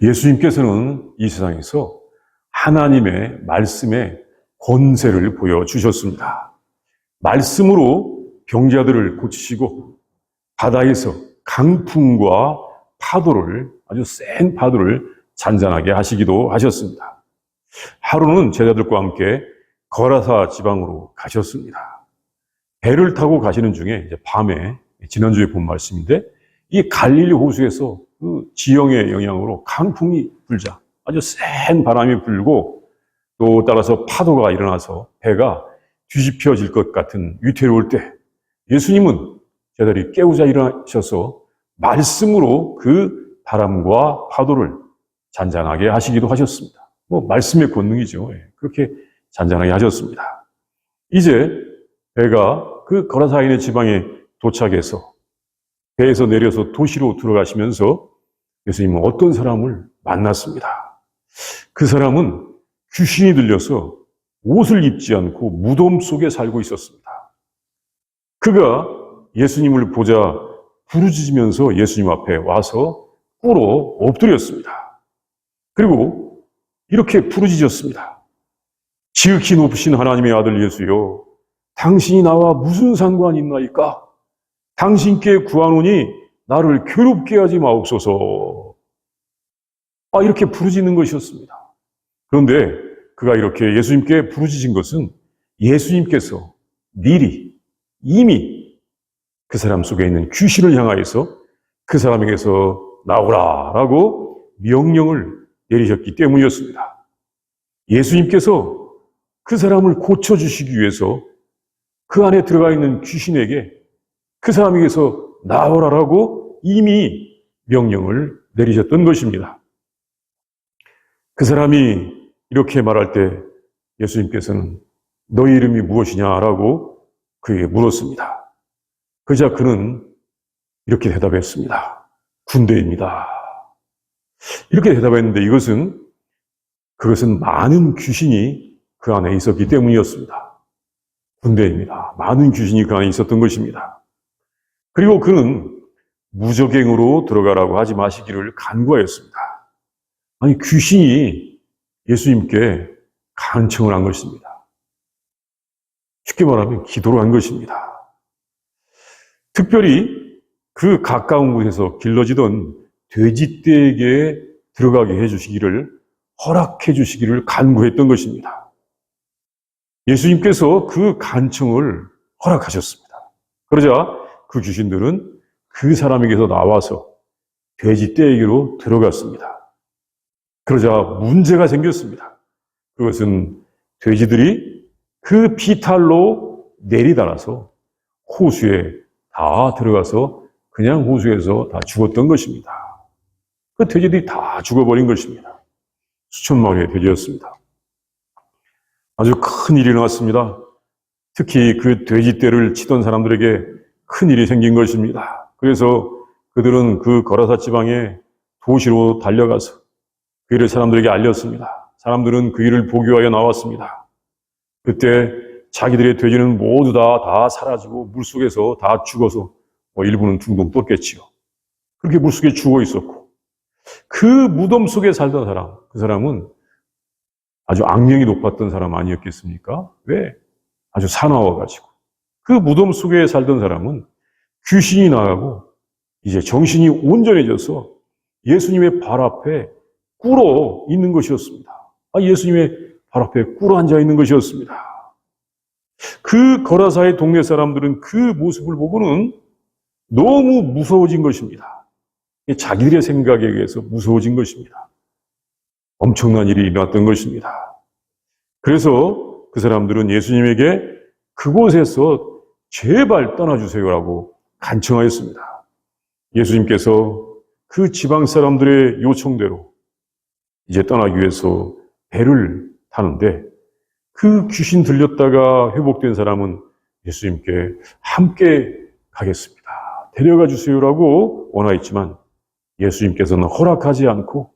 예수님께서는 이 세상에서 하나님의 말씀의 권세를 보여주셨습니다. 말씀으로 병자들을 고치시고 바다에서 강풍과 파도를, 아주 센 파도를 잔잔하게 하시기도 하셨습니다. 하루는 제자들과 함께 거라사 지방으로 가셨습니다. 배를 타고 가시는 중에 이제 밤에, 지난주에 본 말씀인데, 이 갈릴리 호수에서 그 지형의 영향으로 강풍이 불자 아주 센 바람이 불고 또 따라서 파도가 일어나서 배가 뒤집혀질 것 같은 위태로울 때 예수님은 제자들이 깨우자 일어나셔서 말씀으로 그 바람과 파도를 잔잔하게 하시기도 하셨습니다. 말씀의 권능이죠. 그렇게 잔잔하게 하셨습니다. 이제 배가 그 거라사인의 지방에 도착해서 배에서 내려서 도시로 들어가시면서 예수님은 어떤 사람을 만났습니다. 그 사람은 귀신이 들려서 옷을 입지 않고 무덤 속에 살고 있었습니다. 그가 예수님을 보자 부르짖으면서 예수님 앞에 와서 꿇어 엎드렸습니다. 그리고 이렇게 부르짖었습니다. 지극히 높으신 하나님의 아들 예수여, 당신이 나와 무슨 상관이 있나이까? 당신께 구하노니 나를 괴롭게 하지 마옵소서. 이렇게 부르짖는 것이었습니다. 그런데 그가 이렇게 예수님께 부르짖은 것은 예수님께서 미리 이미 그 사람 속에 있는 귀신을 향하여서 그 사람에게서 나오라라고 명령을 내리셨기 때문이었습니다. 예수님께서 그 사람을 고쳐주시기 위해서 그 안에 들어가 있는 귀신에게 그 사람에게서 나오라라고 이미 명령을 내리셨던 것입니다. 그 사람이 이렇게 말할 때 예수님께서는 너희 이름이 무엇이냐라고 그에게 물었습니다. 그러자 그는 이렇게 대답했습니다. 군대입니다. 이렇게 대답했는데 그것은 많은 귀신이 그 안에 있었기 때문이었습니다. 군대입니다. 많은 귀신이 그 안에 있었던 것입니다. 그리고 그는 무적행으로 들어가라고 하지 마시기를 간구하였습니다. 아니, 귀신이 예수님께 간청을 한 것입니다. 쉽게 말하면 기도를 한 것입니다. 특별히 그 가까운 곳에서 길러지던 돼지떼에게 들어가게 해주시기를, 허락해 주시기를 간구했던 것입니다. 예수님께서 그 간청을 허락하셨습니다. 그러자 그 귀신들은 그 사람에게서 나와서 돼지떼에게로 들어갔습니다. 그러자 문제가 생겼습니다. 그것은 돼지들이 그 비탈로 내리달아서 호수에 다 들어가서 그냥 호수에서 다 죽었던 것입니다. 그 돼지들이 다 죽어버린 것입니다. 수천 마리의 돼지였습니다. 아주 큰 일이 일어났습니다. 특히 그 돼지떼를 치던 사람들에게 큰 일이 생긴 것입니다. 그래서 그들은 그 거라사 지방에 도시로 달려가서 그 일을 사람들에게 알렸습니다. 사람들은 그 일을 보기 위하여 나왔습니다. 그때 자기들의 돼지는 모두 다 사라지고 물속에서 다 죽어서 일부는 둥둥 떴겠지요. 그렇게 물속에 죽어 있었고 그 무덤 속에 살던 사람, 그 사람은 아주 악명이 높았던 사람 아니었겠습니까? 왜? 아주 사나워가지고 그 무덤 속에 살던 사람은 귀신이 나가고 이제 정신이 온전해져서 예수님의 발 앞에 꿇어 있는 것이었습니다. 예수님의 발 앞에 꿇어 앉아 있는 것이었습니다. 그 거라사의 동네 사람들은 그 모습을 보고는 너무 무서워진 것입니다. 자기들의 생각에 의해서 무서워진 것입니다. 엄청난 일이 일어났던 것입니다. 그래서 그 사람들은 예수님에게 그곳에서 제발 떠나주세요라고 간청하였습니다. 예수님께서 그 지방 사람들의 요청대로 이제 떠나기 위해서 배를 타는데 그 귀신 들렸다가 회복된 사람은 예수님께 함께 가겠습니다. 데려가 주세요라고 원하였지만 예수님께서는 허락하지 않고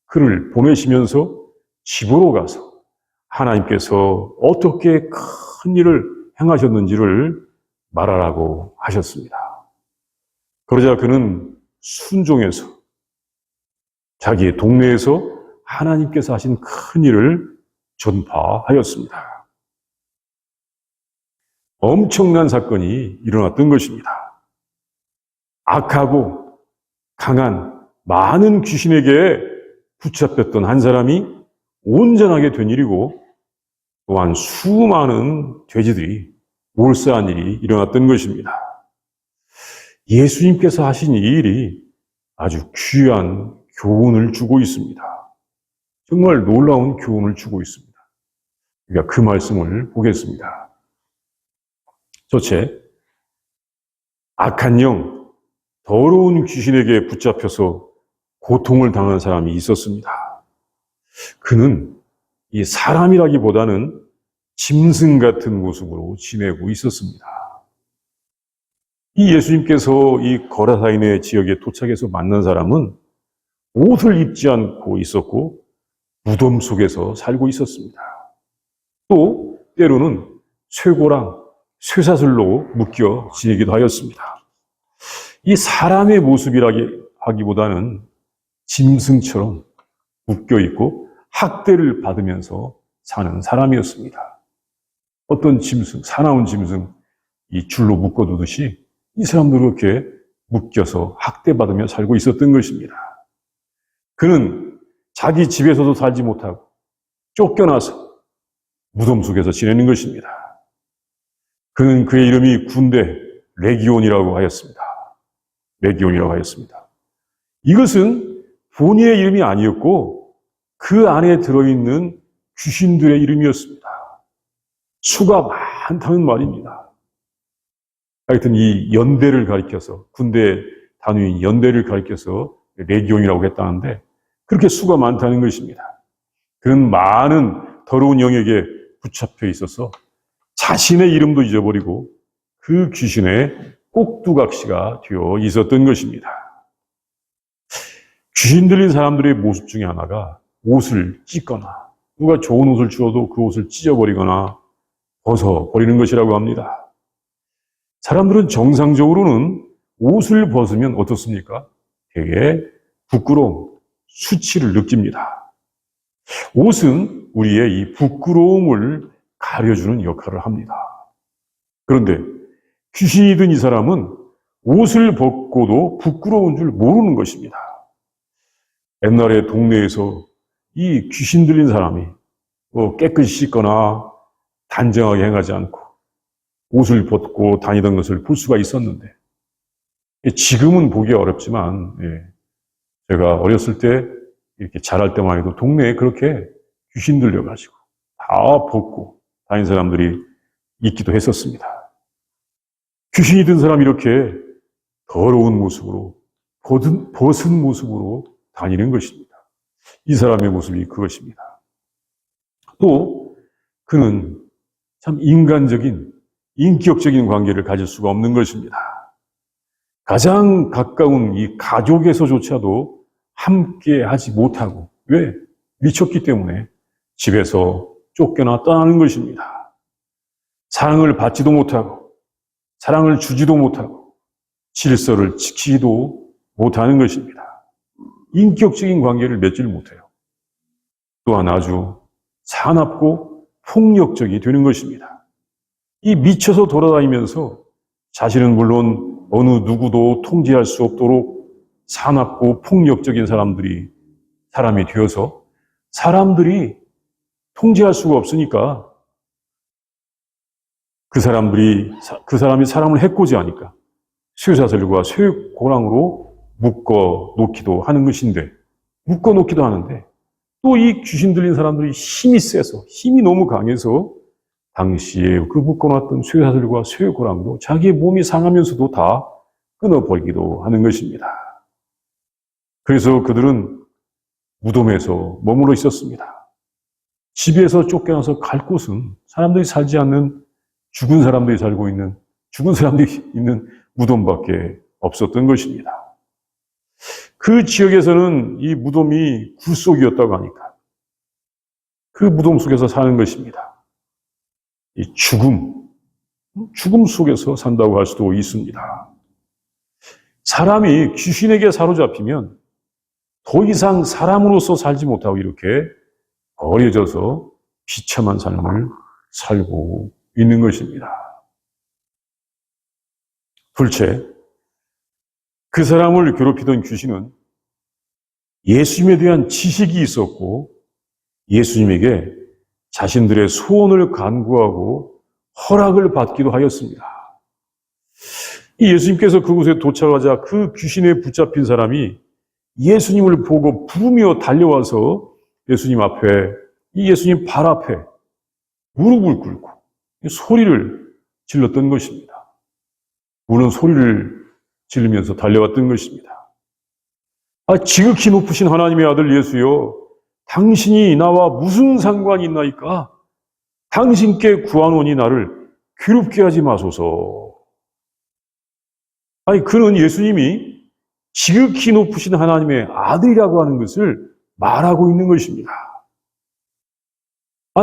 그를 보내시면서 집으로 가서 하나님께서 어떻게 큰 일을 행하셨는지를 말하라고 하셨습니다. 그러자 그는 순종해서 자기의 동네에서 하나님께서 하신 큰 일을 전파하였습니다. 엄청난 사건이 일어났던 것입니다. 악하고 강한 많은 귀신에게 붙잡혔던 한 사람이 온전하게 된 일이고, 또한 수많은 돼지들이 몰살한 일이 일어났던 것입니다. 예수님께서 하신 이 일이 아주 귀한 교훈을 주고 있습니다. 정말 놀라운 교훈을 주고 있습니다. 우리가 그 말씀을 보겠습니다. 첫째, 악한 영, 더러운 귀신에게 붙잡혀서 고통을 당한 사람이 있었습니다. 그는 이 사람이라기보다는 짐승 같은 모습으로 지내고 있었습니다. 이 예수님께서 이 거라사인의 지역에 도착해서 만난 사람은 옷을 입지 않고 있었고 무덤 속에서 살고 있었습니다. 또 때로는 쇠고랑, 쇠사슬로 묶여 지내기도 하였습니다. 이 사람의 모습이라기보다는 짐승처럼 묶여 있고 학대를 받으면서 사는 사람이었습니다. 어떤 짐승, 사나운 짐승, 이 줄로 묶어두듯이 이 사람도 그렇게 묶여서 학대받으며 살고 있었던 것입니다. 그는 자기 집에서도 살지 못하고 쫓겨나서 무덤 속에서 지내는 것입니다. 그는 그의 이름이 군대 레기온이라고 하였습니다. 레기온이라고 하였습니다. 이것은 본인의 이름이 아니었고 그 안에 들어있는 귀신들의 이름이었습니다. 수가 많다는 말입니다. 하여튼 이 연대를 가리켜서, 군대 단위인 연대를 가리켜서 레기온이라고 했다는데 그렇게 수가 많다는 것입니다. 그는 많은 더러운 영에게 붙잡혀 있어서 자신의 이름도 잊어버리고 그 귀신의 꼭두각시가 되어 있었던 것입니다. 귀신 들린 사람들의 모습 중에 하나가 옷을 찢거나 누가 좋은 옷을 주어도 그 옷을 찢어버리거나 벗어버리는 것이라고 합니다. 사람들은 정상적으로는 옷을 벗으면 어떻습니까? 되게 부끄러움, 수치를 느낍니다. 옷은 우리의 이 부끄러움을 가려주는 역할을 합니다. 그런데 귀신이 든 이 사람은 옷을 벗고도 부끄러운 줄 모르는 것입니다. 옛날에 동네에서 이 귀신 들린 사람이 깨끗이 씻거나 단정하게 행하지 않고 옷을 벗고 다니던 것을 볼 수가 있었는데, 지금은 보기 어렵지만 제가 어렸을 때 이렇게 자랄 때만 해도 동네에 그렇게 귀신 들려가지고 다 벗고 다닌 사람들이 있기도 했었습니다. 귀신이 든 사람이 이렇게 더러운 모습으로, 벗은 모습으로 다니는 것입니다. 이 사람의 모습이 그것입니다. 또 그는 참 인간적인, 인격적인 관계를 가질 수가 없는 것입니다. 가장 가까운 이 가족에서조차도 함께 하지 못하고, 왜? 미쳤기 때문에 집에서 쫓겨나 떠나는 것입니다. 사랑을 받지도 못하고, 사랑을 주지도 못하고, 질서를 지키지도 못하는 것입니다. 인격적인 관계를 맺지를 못해요. 또한 아주 사납고 폭력적이 되는 것입니다. 이 미쳐서 돌아다니면서 자신은 물론 어느 누구도 통제할 수 없도록 사납고 폭력적인 사람이 되어서 사람들이 통제할 수가 없으니까 그 사람이 사람을 해코지 하니까 쇠사슬과 쇠고랑으로 묶어 놓기도 하는 것인데, 묶어 놓기도 하는데 또 이 귀신 들린 사람들이 힘이 세서, 힘이 너무 강해서 당시에 그 묶어놨던 쇠사슬과 쇠고랑도 자기의 몸이 상하면서도 다 끊어버리기도 하는 것입니다. 그래서 그들은 무덤에서 머물러 있었습니다. 집에서 쫓겨나서 갈 곳은 사람들이 살지 않는 죽은 사람들이 있는 무덤밖에 없었던 것입니다. 그 지역에서는 이 무덤이 굴속이었다고 하니까 그 무덤 속에서 사는 것입니다. 이 죽음 속에서 산다고 할 수도 있습니다. 사람이 귀신에게 사로잡히면 더 이상 사람으로서 살지 못하고 이렇게 버려져서 비참한 삶을 살고 있는 것입니다. 둘째, 그 사람을 괴롭히던 귀신은 예수님에 대한 지식이 있었고 예수님에게 자신들의 소원을 간구하고 허락을 받기도 하였습니다. 이 예수님께서 그곳에 도착하자 그 귀신에 붙잡힌 사람이 예수님을 보고 부르며 달려와서 예수님 앞에, 이 예수님 발 앞에 무릎을 꿇고 소리를 질렀던 것입니다. 우는 소리를 지르면서 달려왔던 것입니다. 지극히 높으신 하나님의 아들 예수여, 당신이 나와 무슨 상관이 있나이까? 당신께 구하노니 나를 괴롭게 하지 마소서. 그는 예수님이 지극히 높으신 하나님의 아들이라고 하는 것을 말하고 있는 것입니다.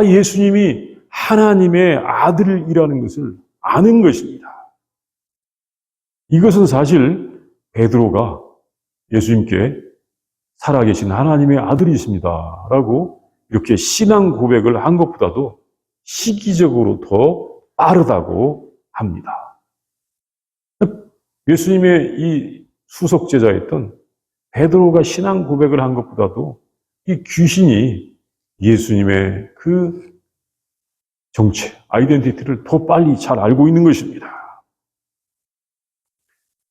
예수님이 하나님의 아들이라는 것을 아는 것입니다. 이것은 사실 베드로가 예수님께 살아계신 하나님의 아들이십니다 라고 이렇게 신앙 고백을 한 것보다도 시기적으로 더 빠르다고 합니다. 예수님의 이 수석제자였던 베드로가 신앙 고백을 한 것보다도 이 귀신이 예수님의 그 정체, 아이덴티티를 더 빨리 잘 알고 있는 것입니다.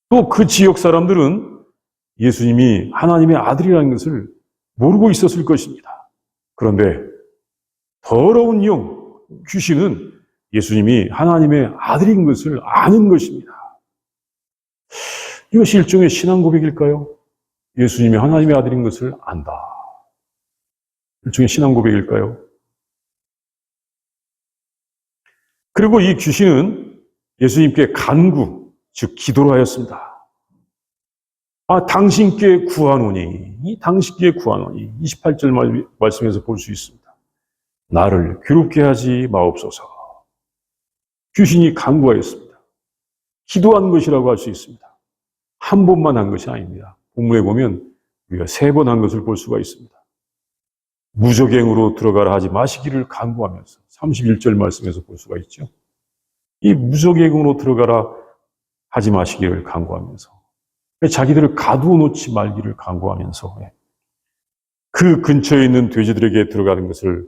또 그 지역 사람들은 예수님이 하나님의 아들이라는 것을 모르고 있었을 것입니다. 그런데 더러운 영, 귀신은 예수님이 하나님의 아들인 것을 아는 것입니다. 이것이 일종의 신앙 고백일까요? 예수님이 하나님의 아들인 것을 안다. 일종의 신앙 고백일까요? 그리고 이 귀신은 예수님께 간구, 즉 기도를 하였습니다. 당신께 구하노니, 당신께 구하노니 28절 말씀에서 볼 수 있습니다. 나를 괴롭게 하지 마옵소서. 귀신이 간구하였습니다. 기도한 것이라고 할 수 있습니다. 한 번만 한 것이 아닙니다. 본문에 보면 우리가 3번 한 것을 볼 수가 있습니다. 무적행으로 들어가라 하지 마시기를 간구하면서 31절 말씀에서 볼 수가 있죠. 이 무적행으로 들어가라 하지 마시기를 간구하면서 자기들을 가두어 놓지 말기를 간구하면서 그 근처에 있는 돼지들에게 들어가는 것을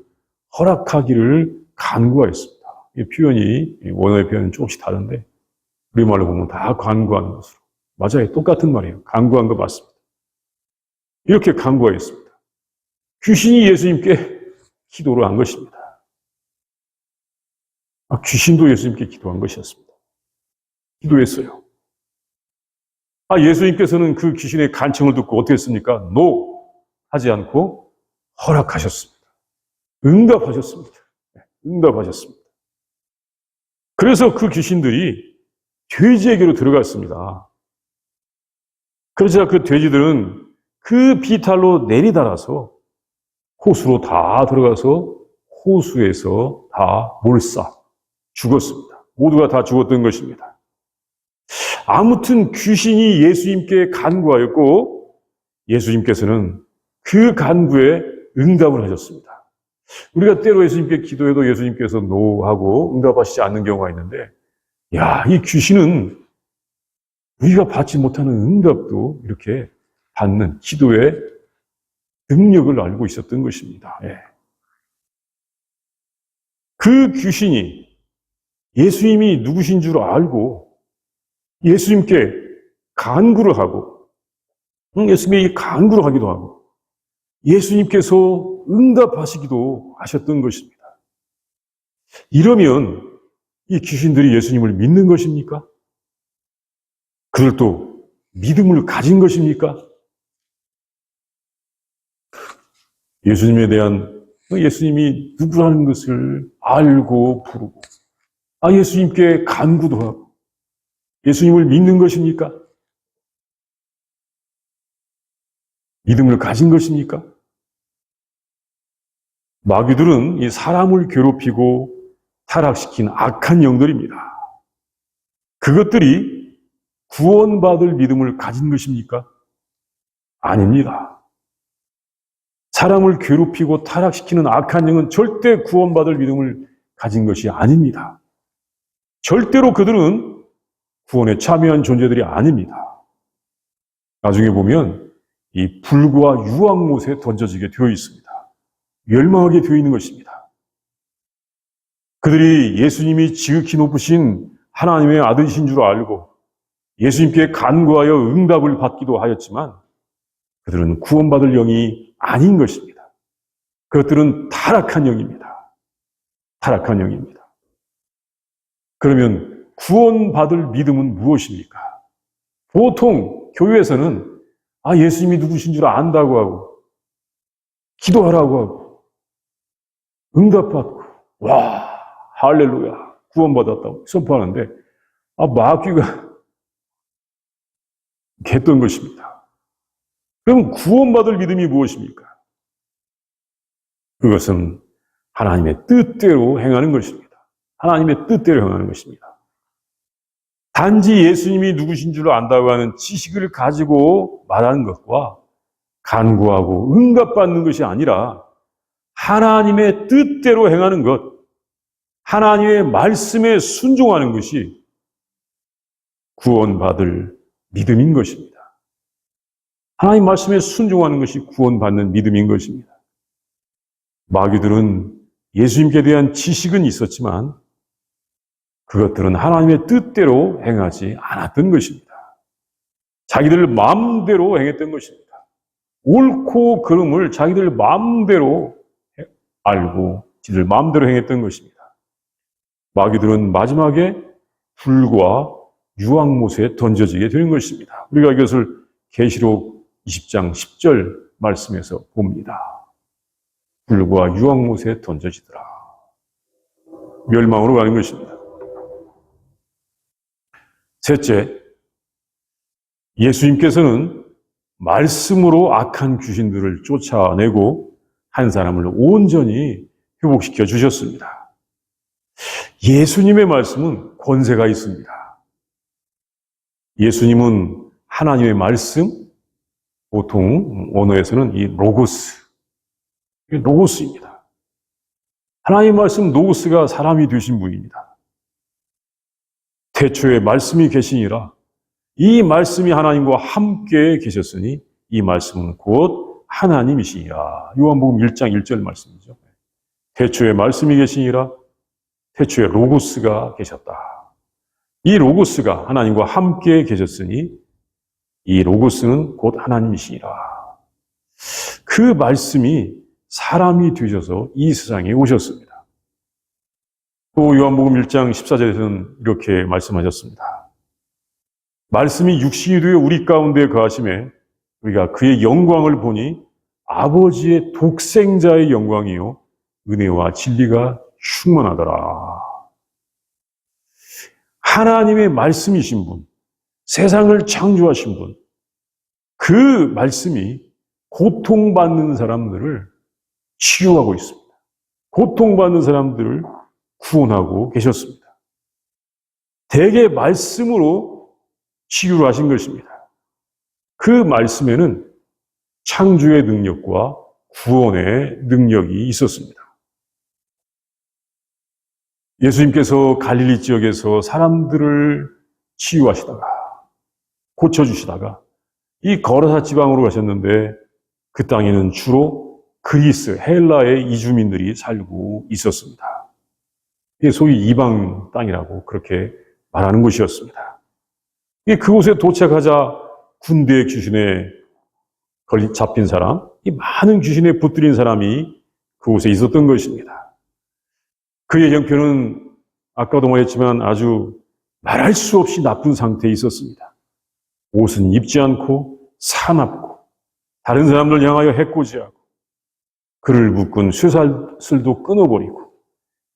허락하기를 간구하였습니다. 이 표현이 원어의 표현은 조금씩 다른데 우리말로 보면 다 간구하는 것으로. 맞아요. 똑같은 말이에요. 간구한 거 맞습니다. 이렇게 간구하였습니다. 귀신이 예수님께 기도를 한 것입니다. 귀신도 예수님께 기도한 것이었습니다. 기도했어요. 예수님께서는 그 귀신의 간청을 듣고 어떻게 했습니까? NO! 하지 않고 허락하셨습니다. 응답하셨습니다. 응답하셨습니다. 그래서 그 귀신들이 돼지에게로 들어갔습니다. 그러자 그 돼지들은 그 비탈로 내리달아서 호수로 다 들어가서 호수에서 다 몰사 죽었습니다. 모두가 다 죽었던 것입니다. 아무튼 귀신이 예수님께 간구하였고 예수님께서는 그 간구에 응답을 하셨습니다. 우리가 때로 예수님께 기도해도 예수님께서 노하고 응답하시지 않는 경우가 있는데 이 귀신은 우리가 받지 못하는 응답도 이렇게 받는 기도의 능력을 알고 있었던 것입니다. 그 귀신이 예수님이 누구신 줄 알고 예수님께 간구를 하고 예수님에게 간구를 하기도 하고 예수님께서 응답하시기도 하셨던 것입니다. 이러면 이 귀신들이 예수님을 믿는 것입니까? 그들도 믿음을 가진 것입니까? 예수님에 대한 예수님이 누구라는 것을 알고 부르고 예수님께 간구도 하고 예수님을 믿는 것입니까? 믿음을 가진 것입니까? 마귀들은 이 사람을 괴롭히고 타락시킨 악한 영들입니다. 그것들이 구원받을 믿음을 가진 것입니까? 아닙니다. 사람을 괴롭히고 타락시키는 악한 영은 절대 구원받을 믿음을 가진 것이 아닙니다. 절대로 그들은 구원에 참여한 존재들이 아닙니다. 나중에 보면 이 불과 유황못에 던져지게 되어 있습니다. 멸망하게 되어 있는 것입니다. 그들이 예수님이 지극히 높으신 하나님의 아들이신 줄 알고 예수님께 간구하여 응답을 받기도 하였지만 그들은 구원받을 영이 아닌 것입니다. 그것들은 타락한 영입니다. 타락한 영입니다. 그러면 구원받을 믿음은 무엇입니까? 보통 교회에서는 예수님이 누구신 줄 안다고 하고 기도하라고 하고 응답받고 와 할렐루야 구원받았다고 선포하는데 마귀가 했던 것입니다. 그럼 구원받을 믿음이 무엇입니까? 그것은 하나님의 뜻대로 행하는 것입니다. 하나님의 뜻대로 행하는 것입니다. 단지 예수님이 누구신 줄 안다고 하는 지식을 가지고 말하는 것과 간구하고 응답받는 것이 아니라 하나님의 뜻대로 행하는 것, 하나님의 말씀에 순종하는 것이 구원받을 믿음인 것입니다. 하나님 말씀에 순종하는 것이 구원받는 믿음인 것입니다. 마귀들은 예수님께 대한 지식은 있었지만 그것들은 하나님의 뜻대로 행하지 않았던 것입니다. 자기들 마음대로 행했던 것입니다. 옳고 그름을 자기들 마음대로 알고 지들 마음대로 행했던 것입니다. 마귀들은 마지막에 불과 유황못에 던져지게 되는 것입니다. 우리가 이것을 계시록 20장 10절 말씀에서 봅니다. 불과 유황못에 던져지더라. 멸망으로 가는 것입니다. 셋째, 예수님께서는 말씀으로 악한 귀신들을 쫓아내고 한 사람을 온전히 회복시켜 주셨습니다. 예수님의 말씀은 권세가 있습니다. 예수님은 하나님의 말씀, 보통 언어에서는 이 로고스입니다. 하나님의 말씀 로고스가 사람이 되신 분입니다. 태초에 말씀이 계시니라 이 말씀이 하나님과 함께 계셨으니 이 말씀은 곧 하나님이시니라. 요한복음 1장 1절 말씀이죠. 태초에 말씀이 계시니라 태초에 로고스가 계셨다. 이 로고스가 하나님과 함께 계셨으니 이 로고스는 곧 하나님이시니라. 그 말씀이 사람이 되셔서 이 세상에 오셨습니다. 또 요한복음 1장 14절에서는 이렇게 말씀하셨습니다. 말씀이 육신이 되어 우리 가운데 거하심에 우리가 그의 영광을 보니 아버지의 독생자의 영광이요 은혜와 진리가 충만하더라. 하나님의 말씀이신 분, 세상을 창조하신 분, 그 말씀이 고통받는 사람들을 치유하고 있습니다. 고통받는 사람들을 구원하고 계셨습니다. 대개 말씀으로 치유를 하신 것입니다. 그 말씀에는 창조의 능력과 구원의 능력이 있었습니다. 예수님께서 갈릴리 지역에서 사람들을 치유하시다가 고쳐주시다가 이 거라사 지방으로 가셨는데 그 땅에는 주로 그리스, 헬라의 이주민들이 살고 있었습니다. 이게 소위 이방 땅이라고 그렇게 말하는 곳이었습니다. 그곳에 도착하자 군대 귀신에 잡힌 사람, 이 많은 귀신에 붙들린 사람이 그곳에 있었던 것입니다. 그의 형편은 아까도 말했지만 아주 말할 수 없이 나쁜 상태에 있었습니다. 옷은 입지 않고 사납고 다른 사람들 향하여 해코지하고 그를 묶은 쇠살슬도 끊어버리고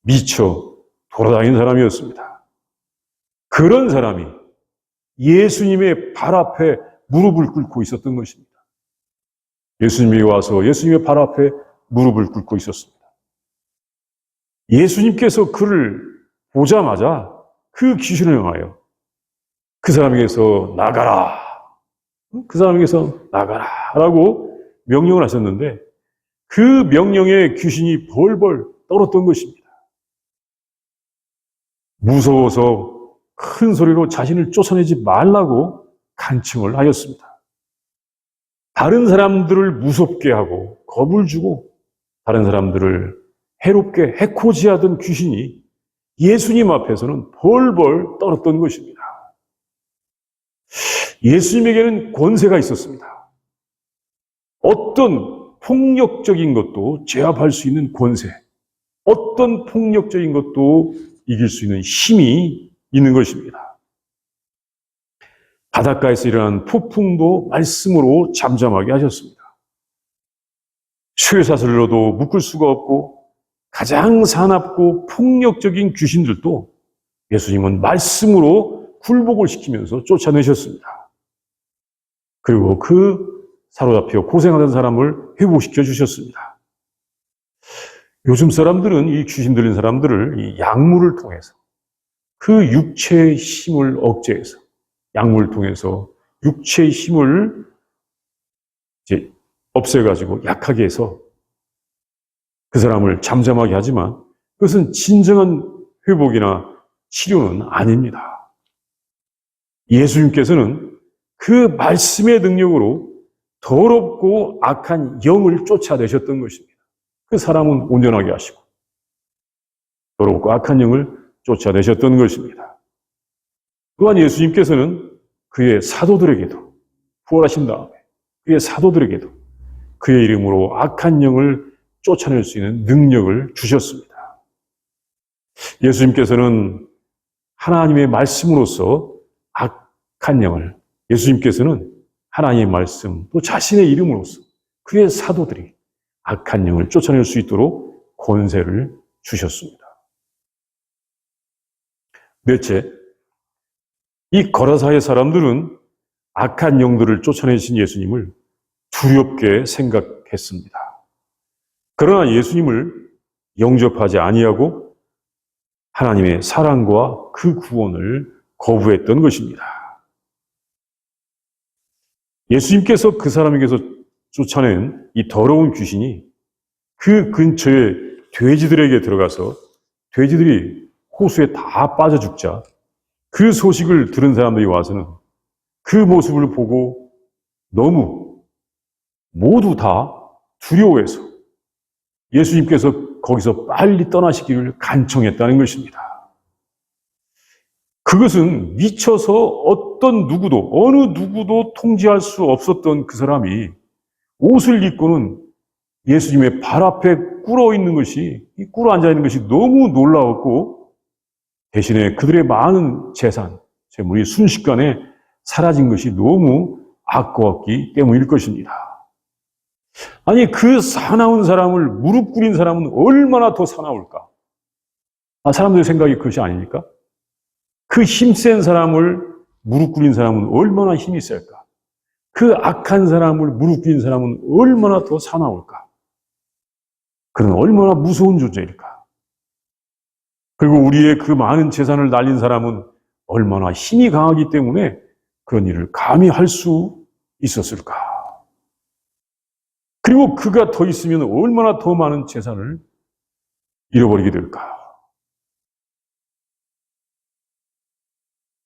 미쳐 돌아다니는 사람이었습니다. 그런 사람이 예수님의 발 앞에 무릎을 꿇고 있었던 것입니다. 예수님이 와서 예수님의 발 앞에 무릎을 꿇고 있었습니다. 예수님께서 그를 보자마자 그 귀신을 향하여 그 사람에게서 나가라. 그 사람에게서 나가라. 라고 명령을 하셨는데 그 명령에 귀신이 벌벌 떨었던 것입니다. 무서워서 큰 소리로 자신을 쫓아내지 말라고 간청을 하였습니다. 다른 사람들을 무섭게 하고 겁을 주고 다른 사람들을 해롭게 해코지하던 귀신이 예수님 앞에서는 벌벌 떨었던 것입니다. 예수님에게는 권세가 있었습니다. 어떤 폭력적인 것도 제압할 수 있는 권세, 어떤 폭력적인 것도 이길 수 있는 힘이 있는 것입니다. 바닷가에서 일어난 폭풍도 말씀으로 잠잠하게 하셨습니다. 쇠사슬로도 묶을 수가 없고 가장 사납고 폭력적인 귀신들도 예수님은 말씀으로 굴복을 시키면서 쫓아내셨습니다. 그리고 그 사로잡혀 고생하던 사람을 회복시켜 주셨습니다. 요즘 사람들은 이 귀신 들린 사람들을 이 약물을 통해서 그 육체의 힘을 억제해서 약물을 통해서 육체의 힘을 이제 없애가지고 약하게 해서 그 사람을 잠잠하게 하지만 그것은 진정한 회복이나 치료는 아닙니다. 예수님께서는 그 말씀의 능력으로 더럽고 악한 영을 쫓아내셨던 것입니다. 그 사람은 온전하게 하시고 더럽고 악한 영을 쫓아내셨던 것입니다. 또한 예수님께서는 그의 사도들에게도 부활하신 다음에 그의 사도들에게도 그의 이름으로 악한 영을 쫓아낼 수 있는 능력을 주셨습니다. 예수님께서는 하나님의 말씀으로서 악한 영을, 예수님께서는 하나님의 말씀, 또 자신의 이름으로서 그의 사도들이 악한 영을 쫓아낼 수 있도록 권세를 주셨습니다. 넷째, 이 거라사의 사람들은 악한 영들을 쫓아내신 예수님을 두렵게 생각했습니다. 그러나 예수님을 영접하지 아니하고 하나님의 사랑과 그 구원을 거부했던 것입니다. 예수님께서 그 사람에게서 쫓아낸 이 더러운 귀신이 그 근처에 돼지들에게 들어가서 돼지들이 호수에 다 빠져 죽자 그 소식을 들은 사람들이 와서는 그 모습을 보고 너무 모두 다 두려워해서 예수님께서 거기서 빨리 떠나시기를 간청했다는 것입니다. 그것은 미쳐서 어떤 누구도, 어느 누구도 통제할 수 없었던 그 사람이 옷을 입고는 예수님의 발 앞에 꿇어 있는 것이, 꿇어 앉아 있는 것이 너무 놀라웠고, 대신에 그들의 많은 재산, 재물이 순식간에 사라진 것이 너무 아까웠기 때문일 것입니다. 아니, 그 사나운 사람을, 무릎 꿇인 사람은 얼마나 더 사나울까? 사람들의 생각이 그것이 아닙니까? 그 힘센 사람을 무릎 꿇인 사람은 얼마나 힘이 셀까? 그 악한 사람을 무릎 꿇인 사람은 얼마나 더 사나울까? 그는 얼마나 무서운 존재일까? 그리고 우리의 그 많은 재산을 날린 사람은 얼마나 힘이 강하기 때문에 그런 일을 감히 할 수 있었을까? 그리고 그가 더 있으면 얼마나 더 많은 재산을 잃어버리게 될까?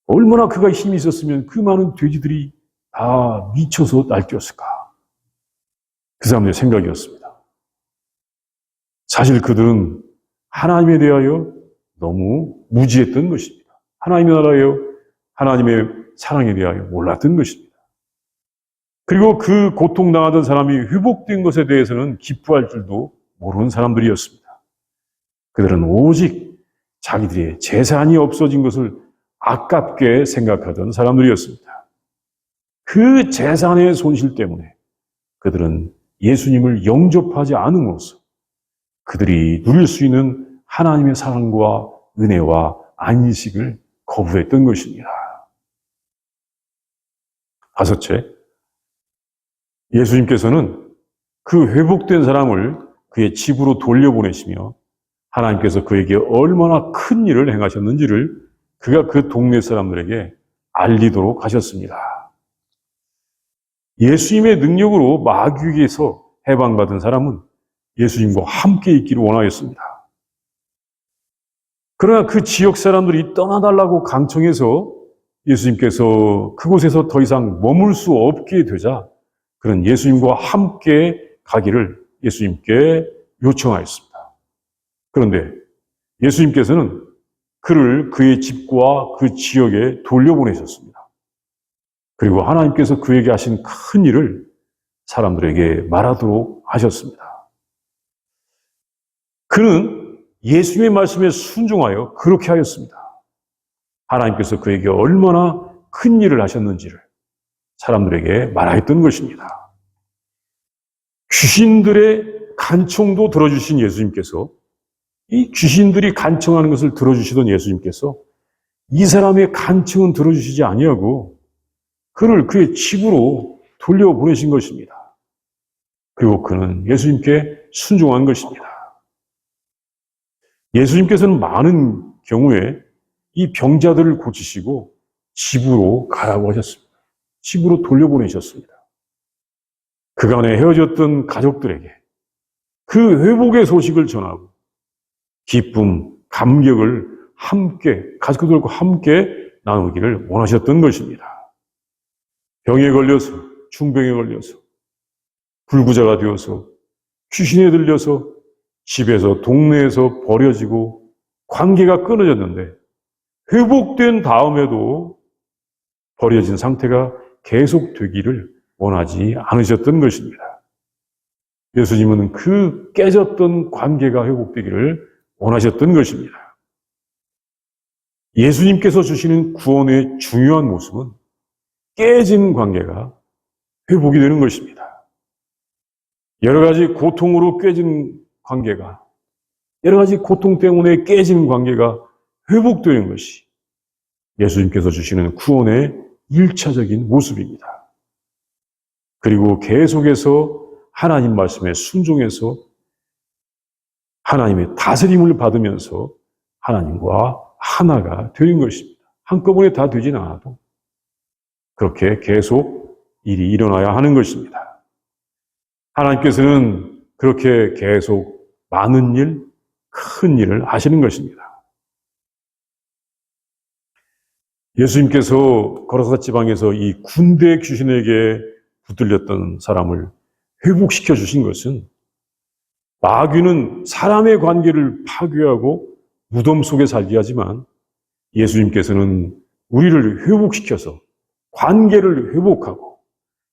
얼마나 그가 힘이 있었으면 그 많은 돼지들이 다 미쳐서 날뛰었을까? 그 사람들의 생각이었습니다. 사실 그들은 하나님에 대하여 너무 무지했던 것입니다. 하나님에 대하여, 하나님의 사랑에 대하여 몰랐던 것입니다. 그리고 그 고통당하던 사람이 회복된 것에 대해서는 기뻐할 줄도 모르는 사람들이었습니다. 그들은 오직 자기들의 재산이 없어진 것을 아깝게 생각하던 사람들이었습니다. 그 재산의 손실 때문에 그들은 예수님을 영접하지 않음으로써 그들이 누릴 수 있는 하나님의 사랑과 은혜와 안식을 거부했던 것입니다. 다섯째, 예수님께서는 그 회복된 사람을 그의 집으로 돌려보내시며 하나님께서 그에게 얼마나 큰 일을 행하셨는지를 그가 그 동네 사람들에게 알리도록 하셨습니다. 예수님의 능력으로 마귀에게서 해방받은 사람은 예수님과 함께 있기를 원하였습니다. 그러나 그 지역 사람들이 떠나달라고 강청해서 예수님께서 그곳에서 더 이상 머물 수 없게 되자 그는 예수님과 함께 가기를 예수님께 요청하였습니다. 그런데 예수님께서는 그를 그의 집과 그 지역에 돌려보내셨습니다. 그리고 하나님께서 그에게 하신 큰 일을 사람들에게 말하도록 하셨습니다. 그는 예수님의 말씀에 순종하여 그렇게 하였습니다. 하나님께서 그에게 얼마나 큰 일을 하셨는지를 사람들에게 말하였던 것입니다. 귀신들의 간청도 들어주신 예수님께서 이 귀신들이 간청하는 것을 들어주시던 예수님께서 이 사람의 간청은 들어주시지 아니하고 그를 그의 집으로 돌려보내신 것입니다. 그리고 그는 예수님께 순종한 것입니다. 예수님께서는 많은 경우에 이 병자들을 고치시고 집으로 가라고 하셨습니다. 집으로 돌려보내셨습니다. 그간에 헤어졌던 가족들에게 그 회복의 소식을 전하고 기쁨, 감격을 함께, 가족들과 함께 나누기를 원하셨던 것입니다. 병에 걸려서, 중병에 걸려서, 불구자가 되어서, 귀신에 들려서, 집에서, 동네에서 버려지고, 관계가 끊어졌는데, 회복된 다음에도 버려진 상태가 계속되기를 원하지 않으셨던 것입니다. 예수님은 그 깨졌던 관계가 회복되기를 원하셨던 것입니다. 예수님께서 주시는 구원의 중요한 모습은 깨진 관계가 회복이 되는 것입니다. 여러 가지 고통으로 깨진 관계가, 여러 가지 고통 때문에 깨진 관계가 회복되는 것이 예수님께서 주시는 구원의 1차적인 모습입니다. 그리고 계속해서 하나님 말씀에 순종해서 하나님의 다스림을 받으면서 하나님과 하나가 되는 것입니다. 한꺼번에 다 되진 않아도 그렇게 계속 일이 일어나야 하는 것입니다. 하나님께서는 그렇게 계속 많은 일, 큰 일을 하시는 것입니다. 예수님께서 거라사 지방에서 이 군대 귀신에게 붙들렸던 사람을 회복시켜 주신 것은 마귀는 사람의 관계를 파괴하고 무덤 속에 살게 하지만 예수님께서는 우리를 회복시켜서 관계를 회복하고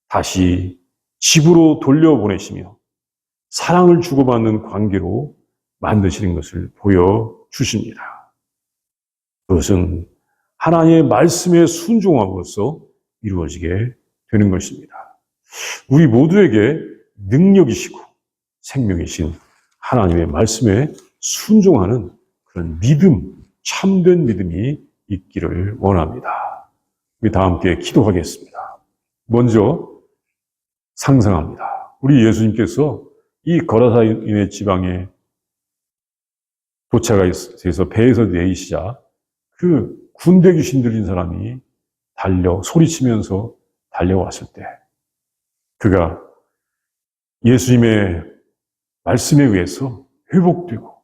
다시 집으로 돌려보내시며 사랑을 주고받는 관계로 만드시는 것을 보여주십니다. 그것은 하나님의 말씀에 순종함으로써 이루어지게 되는 것입니다. 우리 모두에게 능력이시고 생명이신 하나님의 말씀에 순종하는 그런 믿음, 참된 믿음이 있기를 원합니다. 우리 다 함께 기도하겠습니다. 먼저 상상합니다. 우리 예수님께서 이 거라사인의 지방에 도착해서 배에서 내리시자 그 군대 귀신 들린 사람이 소리치면서 달려왔을 때 그가 예수님의 말씀에 의해서 회복되고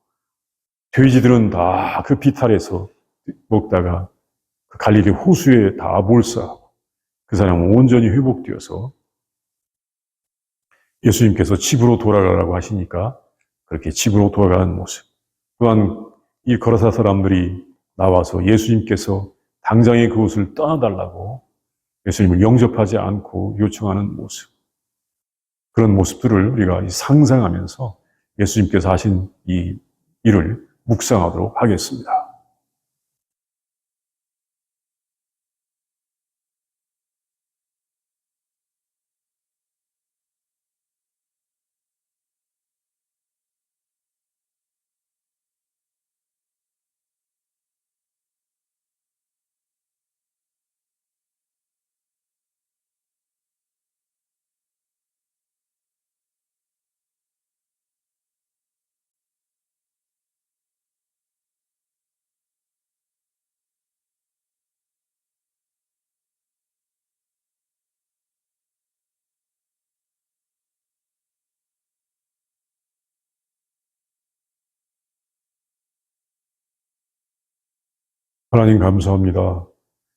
돼지들은 다 그 비탈에서 먹다가 그 갈릴리 호수에 다 몰수하고 그 사람은 온전히 회복되어서 예수님께서 집으로 돌아가라고 하시니까 그렇게 집으로 돌아가는 모습. 또한 이 거라사 사람들이 나와서 예수님께서 당장에 그곳을 떠나달라고 예수님을 영접하지 않고 요청하는 모습. 그런 모습들을 우리가 상상하면서 예수님께서 하신 이 일을 묵상하도록 하겠습니다. 하나님 감사합니다.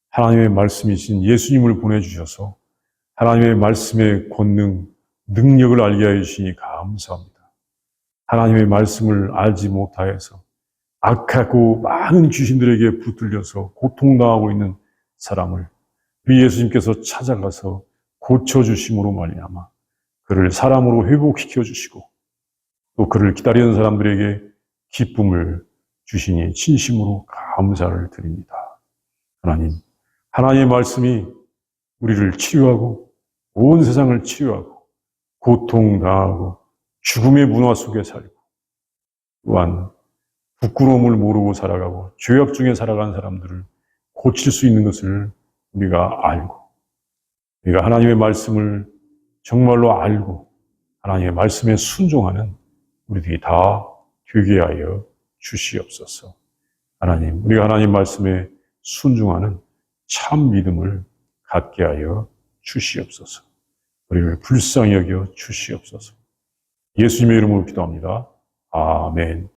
하나님의 말씀이신 예수님을 보내주셔서 하나님의 말씀의 권능, 능력을 알게 해주시니 감사합니다. 하나님의 말씀을 알지 못하여서 악하고 많은 귀신들에게 붙들려서 고통당하고 있는 사람을 우리 예수님께서 찾아가서 고쳐주심으로 말미암아 그를 사람으로 회복시켜 주시고 또 그를 기다리는 사람들에게 기쁨을 주시니 진심으로 감사를 드립니다. 하나님, 하나님의 말씀이 우리를 치유하고 온 세상을 치유하고 고통당하고 죽음의 문화 속에 살고 또한 부끄러움을 모르고 살아가고 죄악 중에 살아가는 사람들을 고칠 수 있는 것을 우리가 알고 우리가 하나님의 말씀을 정말로 알고 하나님의 말씀에 순종하는 우리들이 다 되게 하여 주시옵소서. 하나님, 우리가 하나님 말씀에 순종하는 참 믿음을 갖게 하여 주시옵소서. 우리를 불쌍히 여겨 주시옵소서. 예수님의 이름으로 기도합니다. 아멘.